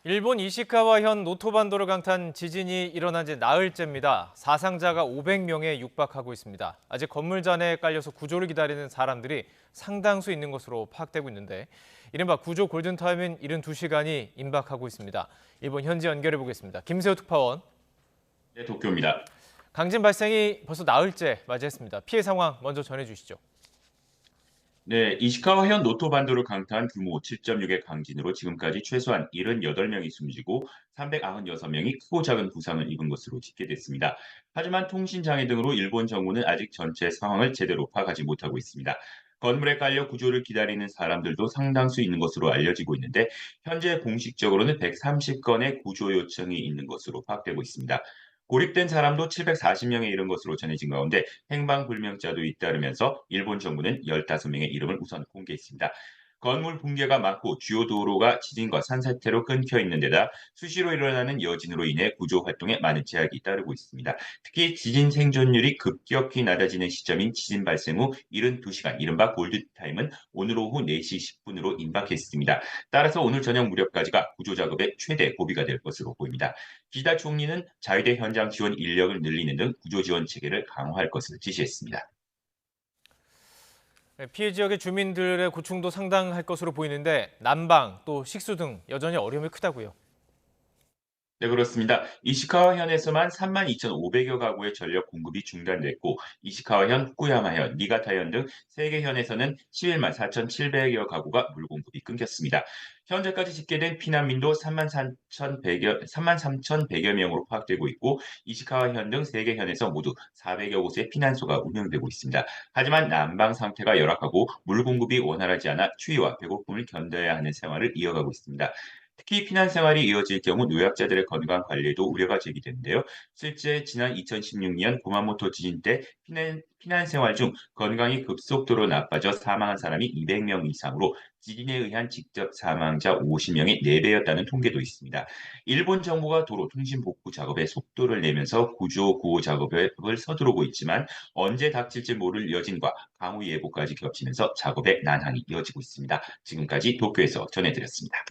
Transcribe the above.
일본 이시카와현 노토반도를 강타한 지진이 일어난 지 나흘째입니다. 사상자가 500명에 육박하고 있습니다. 아직 건물 잔해에 깔려서 구조를 기다리는 사람들이 상당수 있는 것으로 파악되고 있는데 이른바 구조 골든타임인 72시간이 임박하고 있습니다. 일본 현지 연결해 보겠습니다. 김세호 특파원. 네, 도쿄입니다. 강진 발생이 벌써 나흘째 맞이했습니다. 피해 상황 먼저 전해주시죠. 네, 이시카와현 노토반도를 강타한 규모 7.6의 강진으로 지금까지 최소한 78명이 숨지고 396명이 크고 작은 부상을 입은 것으로 집계됐습니다. 하지만 통신장애 등으로 일본 정부는 아직 전체 상황을 제대로 파악하지 못하고 있습니다. 건물에 깔려 구조를 기다리는 사람들도 상당수 있는 것으로 알려지고 있는데 현재 공식적으로는 130건의 구조 요청이 있는 것으로 파악되고 있습니다. 고립된 사람도 740명에 이른 것으로 전해진 가운데 행방불명자도 잇따르면서 일본 정부는 15명의 이름을 우선 공개했습니다. 건물 붕괴가 많고 주요 도로가 지진과 산사태로 끊겨 있는 데다 수시로 일어나는 여진으로 인해 구조 활동에 많은 제약이 따르고 있습니다. 특히 지진 생존율이 급격히 낮아지는 시점인 지진 발생 후 72시간, 이른바 골든타임은 오늘 오후 4시 10분으로 임박했습니다. 따라서 오늘 저녁 무렵까지가 구조 작업의 최대 고비가 될 것으로 보입니다. 기시다 총리는 자위대 현장 지원 인력을 늘리는 등 구조 지원 체계를 강화할 것을 지시했습니다. 피해 지역의 주민들의 고충도 상당할 것으로 보이는데 난방, 또 식수 등 여전히 어려움이 크다고요. 네, 그렇습니다. 이시카와현에서만 32,500여 가구의 전력 공급이 중단됐고, 이시카와현, 후쿠야마현, 니가타현 등 3개 현에서는 11만 4,700여 가구가 물 공급이 끊겼습니다. 현재까지 집계된 피난민도 33,100여 명으로 파악되고 있고, 이시카와현 등 3개 현에서 모두 400여 곳의 피난소가 운영되고 있습니다. 하지만 난방 상태가 열악하고 물 공급이 원활하지 않아 추위와 배고픔을 견뎌야 하는 생활을 이어가고 있습니다. 특히 피난 생활이 이어질 경우 노약자들의 건강 관리에도 우려가 제기되는데요. 실제 지난 2016년 구마모토 지진 때 피난 생활 중 건강이 급속도로 나빠져 사망한 사람이 200명 이상으로 지진에 의한 직접 사망자 50명의 4배였다는 통계도 있습니다. 일본 정부가 도로 통신 복구 작업에 속도를 내면서 구조 구호 작업을 서두르고 있지만 언제 닥칠지 모를 여진과 강우 예보까지 겹치면서 작업의 난항이 이어지고 있습니다. 지금까지 도쿄에서 전해드렸습니다.